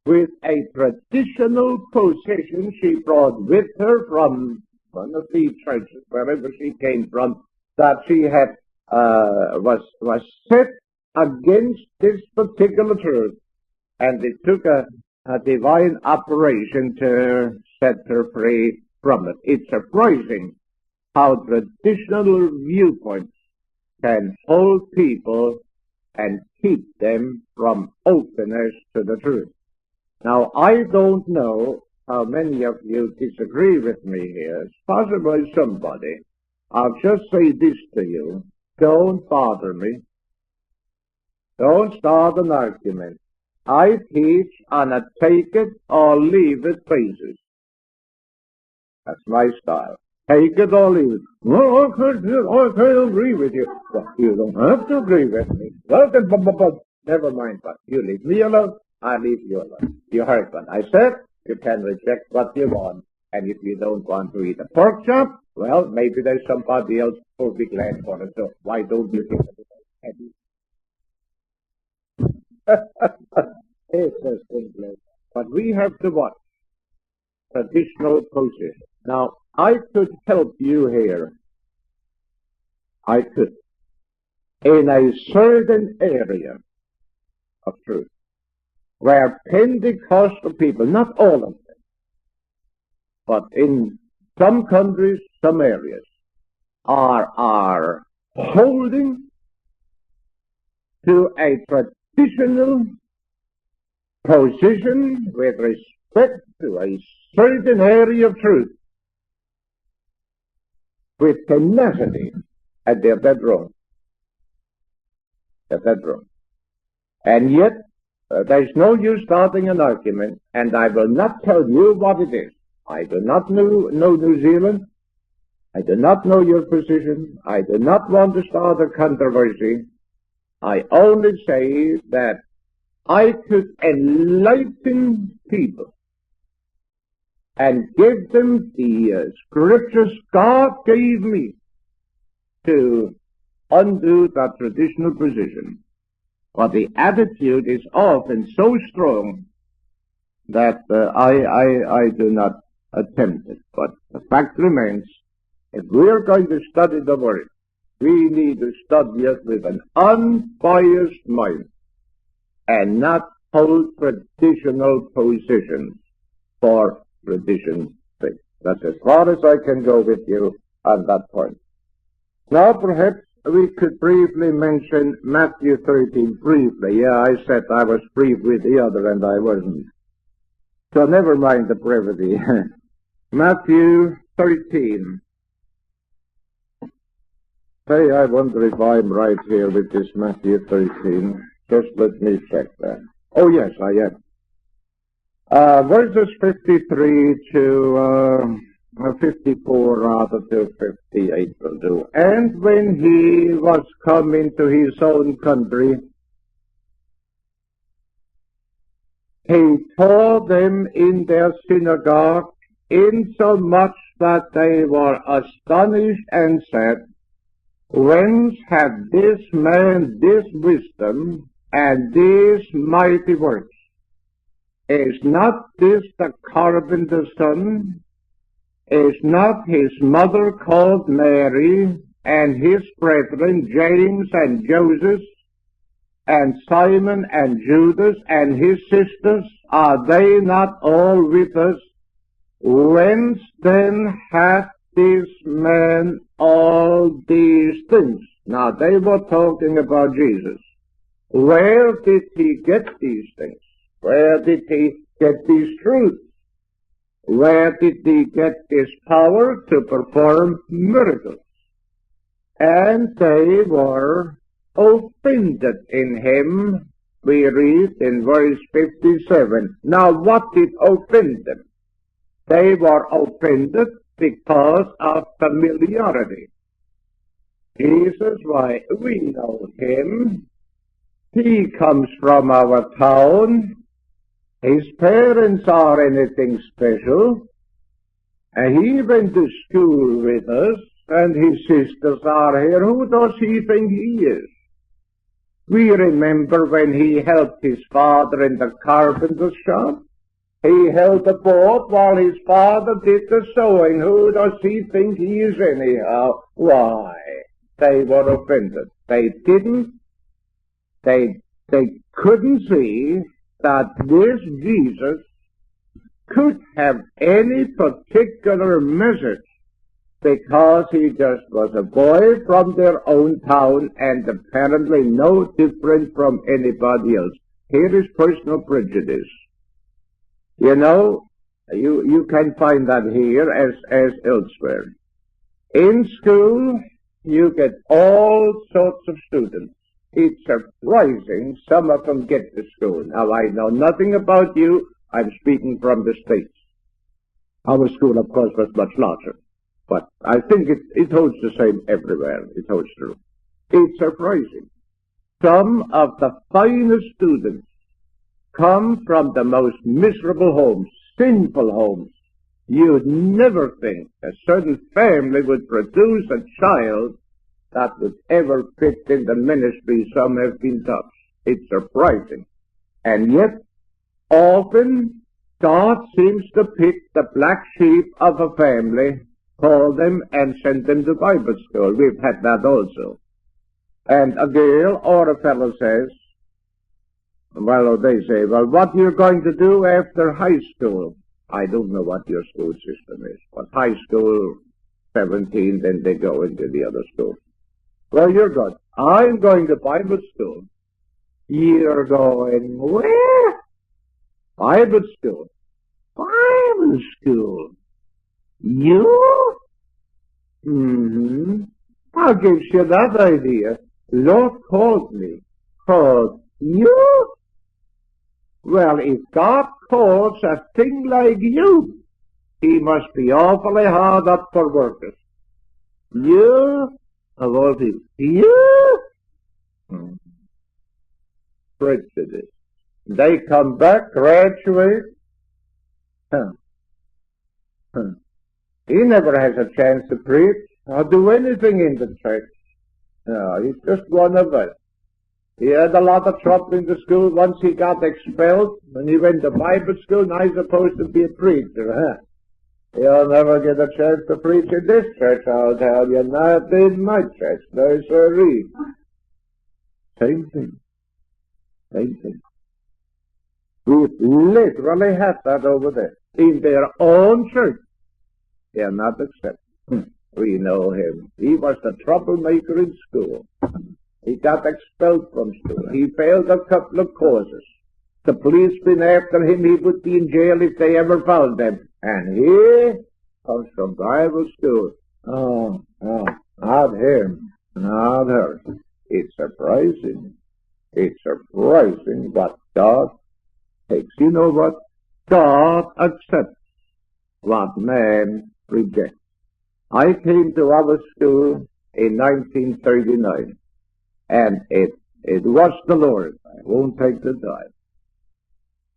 with a traditional position she brought with her from one of the churches, wherever she came from, that she had was set against this particular truth, and it took a divine operation to set her free from it. It's surprising how traditional viewpoints can hold people and keep them from openness to the truth. Now, I don't know how many of you disagree with me here. It's possibly somebody. I'll just say this to you. Don't bother me. Don't start an argument. I teach on a take it or leave it basis. That's my style. Take it or leave it. No, I can't agree with you. Well, you don't have to agree with me. Well, then, never mind, but you leave me alone, I leave you alone. You heard what I said. You can reject what you want. And if you don't want to eat a pork chop, well, maybe there's somebody else who'll be glad for it. So why don't you think of it? It's as simple as. But we have to watch traditional position. Now, I could help you here. I could. In a certain area of truth, where Pentecostal people, not all of them, but in some countries, some areas, are holding to a traditional position with respect to a certain area of truth with tenacity, and they're dead wrong. They're dead wrong. And yet, there's no use starting an argument, and I will not tell you what it is. I do not know New Zealand. I do not know your position. I do not want to start a controversy. I only say that I could enlighten people and give them the scriptures God gave me to undo that traditional position. But the attitude is often so strong that I do not attempt it. But the fact remains, if we are going to study the Word, we need to study it with an unbiased mind and not hold traditional positions for tradition's sake. That's as far as I can go with you on that point. Now, perhaps we could briefly mention Matthew 13 briefly. Yeah, I said I was brief with the other, and I wasn't. So never mind the brevity. Matthew 13. Say, I wonder if I'm right here with this Matthew 13. Just let me check that. Oh, yes, I am. Verses 53 to 54, rather, to 58 will do. And when he was come into his own country, he taught them in their synagogue, insomuch that they were astonished and said, Whence hath this man this wisdom and these mighty works? Is not this the carpenter's son? Is not his mother called Mary, and his brethren James and Joseph, and Simon and Judas, and his sisters? Are they not all with us? Whence then hath this man all these things? Now they were talking about Jesus. Where did he get these things? Where did he get these truths? Where did he get this power to perform miracles? And they were offended in him, we read in verse 57. Now what did offend them? They were offended because of familiarity. Jesus, why, we know him. He comes from our town. His parents are anything special. And he went to school with us, and his sisters are here. Who does he think he is? We remember when he helped his father in the carpenter's shop. He held the board while his father did the sewing. Who does he think he is anyhow? Why? They were offended. They couldn't see that this Jesus could have any particular message because he just was a boy from their own town and apparently no different from anybody else. Here is personal prejudice. You know, you can find that here as elsewhere. In school, you get all sorts of students. It's surprising some of them get to school. Now, I know nothing about you. I'm speaking from the States. Our school, of course, was much larger. But I think it holds the same everywhere. It holds true. It's surprising. Some of the finest students come from the most miserable homes, sinful homes. You'd never think a certain family would produce a child that would ever fit in the ministry some have been taught. It's surprising. And yet, often, God seems to pick the black sheep of a family, call them, and send them to Bible school. We've had that also. And a girl or a fellow says, well, they say, well, what you're going to do after high school? I don't know what your school system is, but high school, 17, then they go into the other school. Well, you're good. I'm going to Bible school. You're going where? Bible school. Bible school. You? How gives you that idea? Lord called me. Called you? Well, if God calls a thing like you, he must be awfully hard up for workers. You? Of all people. You? Prejudice. They come back, graduate. He never has a chance to preach or do anything in the church. No, he's just one of us. He had a lot of trouble in the school. Once he got expelled, when he went to Bible school, now he's supposed to be a preacher, huh? He'll never get a chance to preach in this church, I'll tell you. Not in my church. No, sirree. Same thing. Same thing. We literally have that over there. In their own church. They are not accepted. We know him. He was the troublemaker in school. He got expelled from school. He failed a couple of courses. The police been after him. He would be in jail if they ever found him. And he comes from Bible school. Oh, not him. Not her. It's surprising. It's surprising what God takes. You know what? God accepts what man rejects. I came to our school in 1939, and it was the Lord. I won't take the time.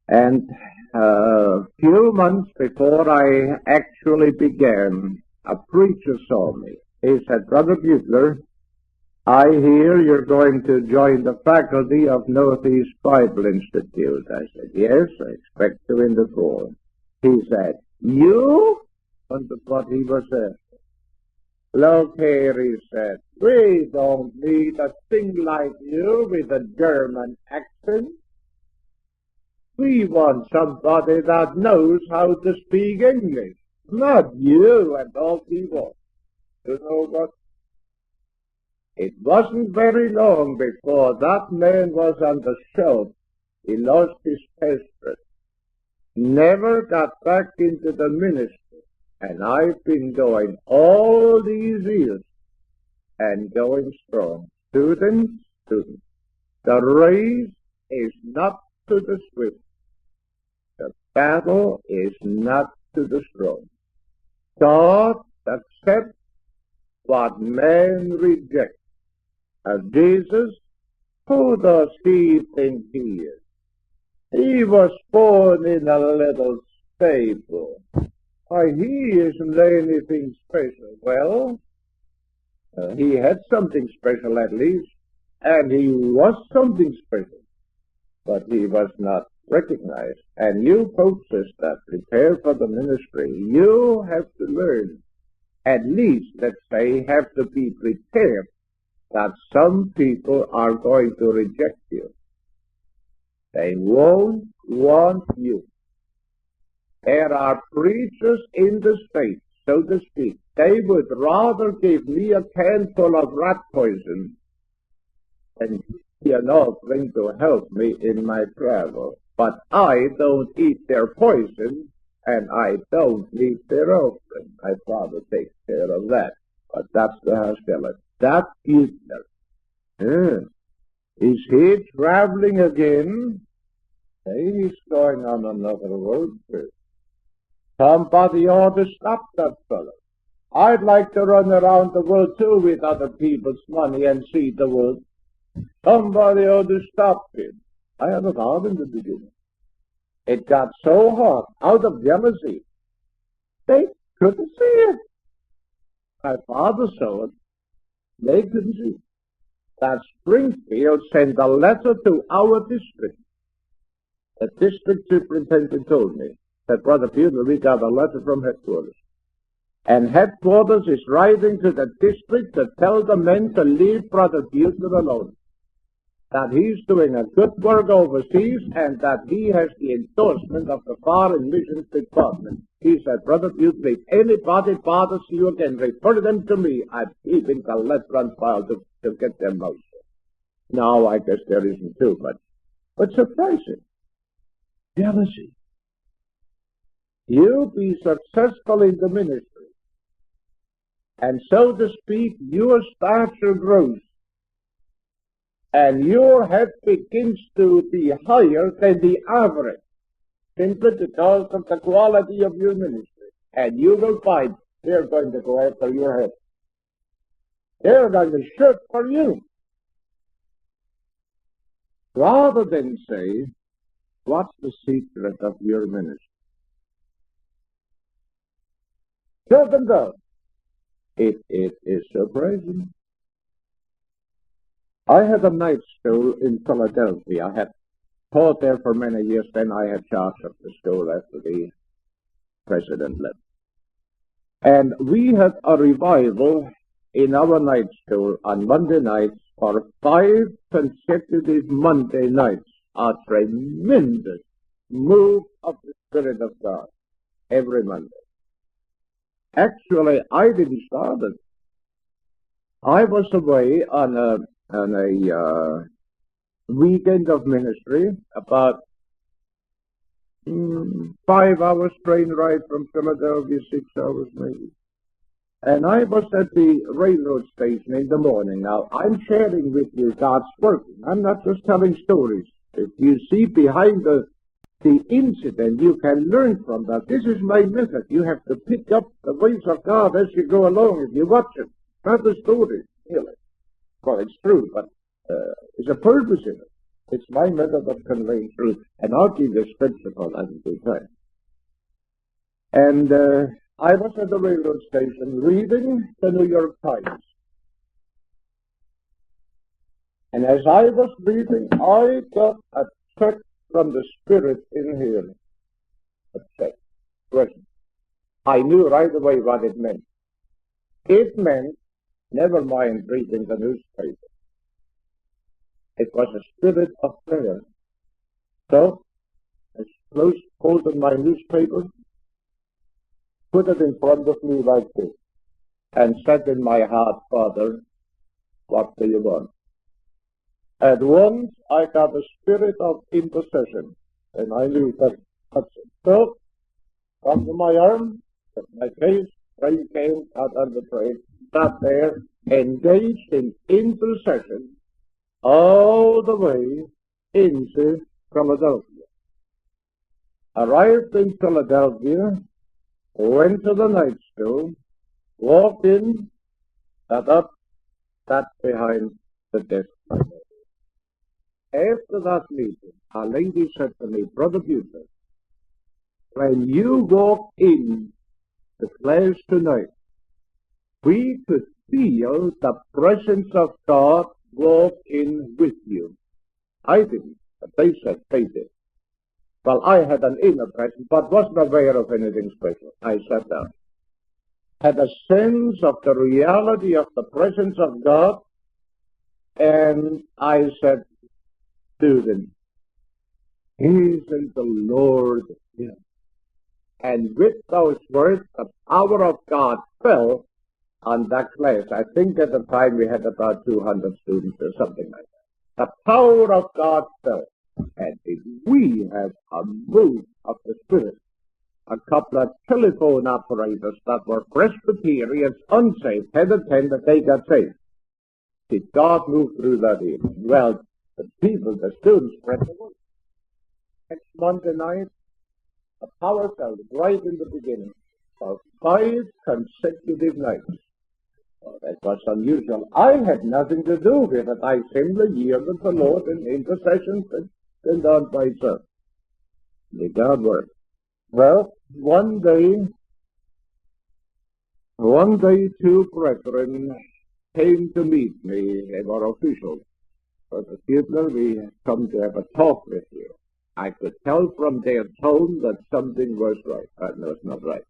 And a few months before I actually began, a preacher saw me. He said, Brother Beuttler, I hear you're going to join the faculty of Northeast Bible Institute. I said, yes, I expect to in the fall. He said, you? Wondered what he was saying. Look here, he said, we don't need a thing like you with a German accent. We want somebody that knows how to speak English, not you and all people. You know what? It wasn't very long before that man was on the shelf. He lost his passport. never got back into the ministry. And I've been going all these years and going strong. Students, the race is not to the swift. The battle is not to the strong. God accepts what man rejects. And Jesus, who does he think he is? He was born in a little stable. Why, he isn't anything special. Well, he had something special at least, and he was something special, but he was not recognized. And you folks that prepare for the ministry, you have to learn, at least, let's say, have to be prepared that some people are going to reject you. They won't want you. There are preachers in the States, so to speak. They would rather give me a can full of rat poison than give me an offering to help me in my travel. But I don't eat their poison, and I don't need their offering. My Father takes care of that. But that's the hostility. That Beuttler. Is he traveling again? He's going on another road trip. Somebody ought to stop that fellow. I'd like to run around the world too with other people's money and see the world. Somebody ought to stop him. I had it hard in the beginning. It got so hot out of jealousy. They couldn't see it. My father saw it. They couldn't see it. That Springfield sent a letter to our district. The district superintendent told me that, Brother Beuttler, we got a letter from headquarters. And headquarters is writing to the district to tell the men to leave Brother Beuttler alone. That he's doing a good work overseas and that he has the endorsement of the Foreign Missions Department. He said, Brother Beuttler, if anybody bothers you again, refer them to me. I'm keeping the letter on file to get them out. Now, I guess there isn't too much. But surprising. Jealousy. You be successful in the ministry, and so to speak, your stature grows, and your head begins to be higher than the average, simply because of the quality of your ministry. And you will find they're going to go after your head. They're going to shoot for you. Rather than say, what's the secret of your ministry? Shoot them down. It is surprising. I had a night school in Philadelphia. I had taught there for many years. Then I had charge of the school after the president left. And we had a revival in our night school on Monday nights for 5 consecutive Monday nights. A tremendous move of the Spirit of God every Monday. Actually, I didn't start it. I was away on a weekend of ministry, about 5 hours train ride from Philadelphia, 6 hours maybe. And I was at the railroad station in the morning. Now, I'm sharing with you God's working. I'm not just telling stories. If you see behind the incident, you can learn from that. This is my method. You have to pick up the ways of God as you go along if you watch it. Not the story, really. Well, it's true, but there's a purpose in it. It's my method of conveying truth. And I'll give you a scripture for that in due time. And I was at the railroad station reading the New York Times. And as I was reading, I got a check from the Spirit in here. A check. Question. I knew right away what it meant. It meant, never mind reading the newspaper. It was a spirit of prayer. So, I folded my newspaper, put it in front of me like this, and said in my heart, Father, what do you want? At once I got a spirit of intercession, and I knew that That's it. So, under my arm, with my face, Ray came out of the train, sat there, engaged in intercession all the way into Philadelphia. Arrived in Philadelphia, went to the night school, walked in, sat up, sat behind the desk. After that meeting, a lady said to me, Brother Beuttler, when you walk in the class tonight, we could feel the presence of God walk in with you. I didn't, but they said they did. Well, I had an inner presence, but wasn't aware of anything special. I sat down. Had a sense of the reality of the presence of God, and I said, student, isn't the Lord here? And with those words, the power of God fell on that class. I think at the time we had about 200 students or something like that. The power of God fell. And if we have a move of the Spirit, a couple of telephone operators that were Presbyterians, unsaved, had attended, they got saved. Did God move through that evening? Well, the people, the students, spread the word. Next Monday night, the power fell right in the beginning for 5 consecutive nights. Well, that was unusual. I had nothing to do with it. I simply yielded the Lord in intercession and on by itself. Did God work? Well, one day, 2 brethren came to meet me. They were officials. Brother Beuttler, we come to have a talk with you. I could tell from their tone that something was right. That was not right.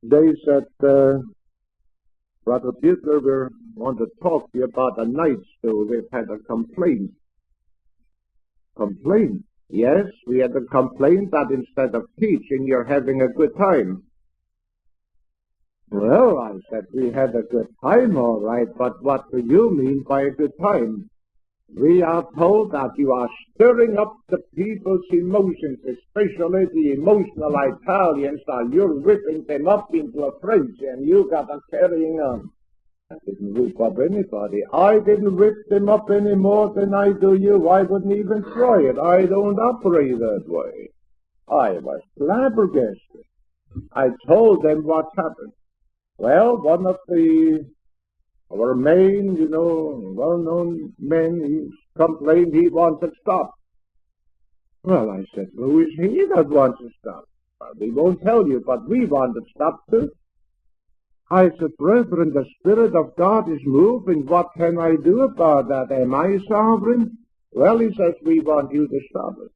They said, Brother Beuttler, we want to talk to you about a night school. We've had a complaint. Complaint? Yes, we had a complaint that instead of teaching, you're having a good time. Well, I said, we had a good time, all right, but what do you mean by a good time? We are told that you are stirring up the people's emotions, especially the emotional Italians, that you're whipping them up into a frenzy, and you got them carrying on. I didn't whip up anybody. I didn't whip them up any more than I do you. I wouldn't even try it. I don't operate that way. I was flabbergasted. I told them what happened. Well, one of our main, well-known men, he complained he wants to stop. Well, I said, who is he that wants to stop? Well, we won't tell you, but we want to stop too. I said, brethren, the Spirit of God is moving. What can I do about that? Am I sovereign? Well, he says, we want you to stop it.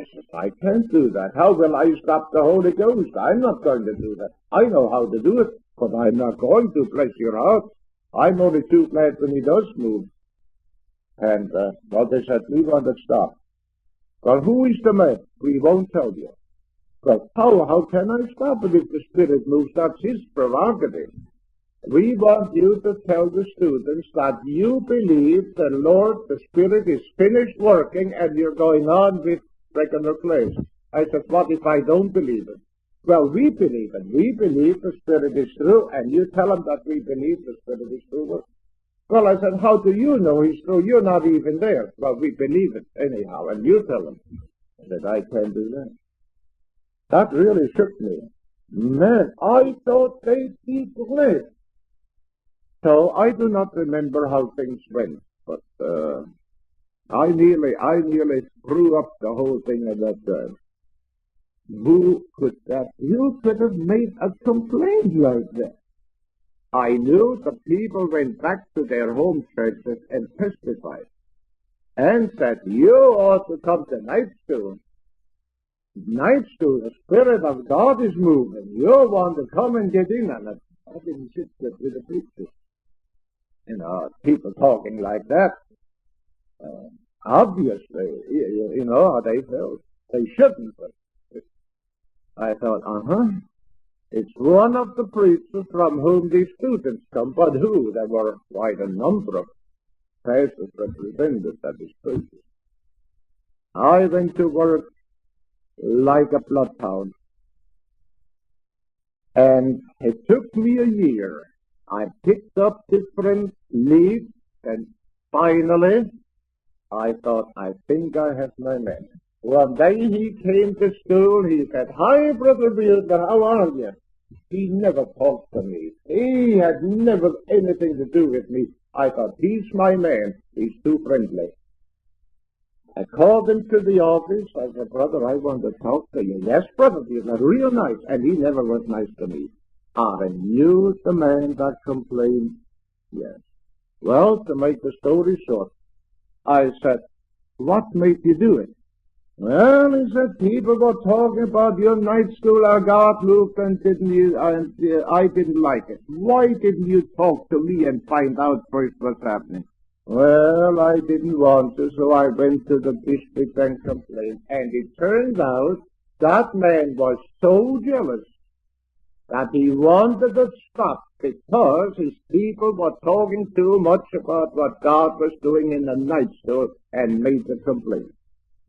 I said, I can't do that. How will I stop the Holy Ghost? I'm not going to do that. I know how to do it, but I'm not going to, bless your heart. I'm only too glad when he does move. And, well, they said, we want to stop. Well, who is the man? We won't tell you. Well, how can I stop it if the Spirit moves? That's his prerogative. We want you to tell the students that you believe the Lord, the Spirit, is finished working and you're going on with regular class. I said, what if I don't believe it? Well, we believe it. We believe the Spirit is true, and you tell them that we believe the Spirit is true. Well, I said, how do you know he's true? You're not even there. Well, we believe it anyhow, and you tell them. I said, I can't do that. That really shook me. Man, I thought they'd be glad. So I do not remember how things went, but I nearly threw up the whole thing at that time. Who could that? You could have made a complaint like that. I knew the people went back to their home churches and testified and said, you ought to come to night school. Night school, the Spirit of God is moving. You want to come and get in on it. I didn't sit with the preachers. People talking like that. Obviously, you know how they felt. They shouldn't. But I thought, it's one of the preachers from whom these students come, but who? There were quite a number of pastors represented at these preachers. I went to work like a bloodhound. And it took me a year. I picked up different leads, and finally I thought, I think I have my man. One day he came to school, he said, "Hi, Brother Beuttler, how are you?" He never talked to me. He had never anything to do with me. I thought, he's my man. He's too friendly. I called him to the office. I said, "Brother, I want to talk to you." "Yes, Brother Beuttler, real nice." And he never was nice to me. "Aren't you the man that complained?" "Yes." "Well, to make the story short," I said, "what made you do it?" "Well," he said, "people were talking about your night school I got, Luke, and I didn't like it. Why didn't you talk to me and find out first what's happening?" "Well, I didn't want to, so I went to the district and complained." And it turned out that man was so jealous that he wanted to stop because his people were talking too much about what God was doing in the night school and made the complaint.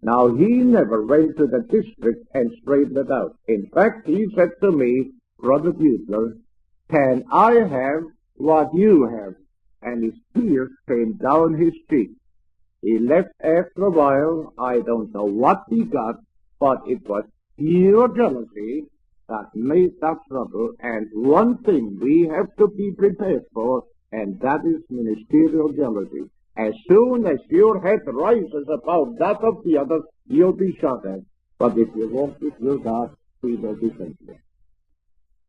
Now, he never went to the district and straightened it out. In fact, he said to me, "Brother Beuttler, can I have what you have?" And his tears came down his cheek. He left after a while. I don't know what he got, but it was pure jealousy that made that trouble. And one thing we have to be prepared for, and that is ministerial jealousy. As soon as your head rises above that of the other, you'll be shot at. But if you walk with your God, He will defend you.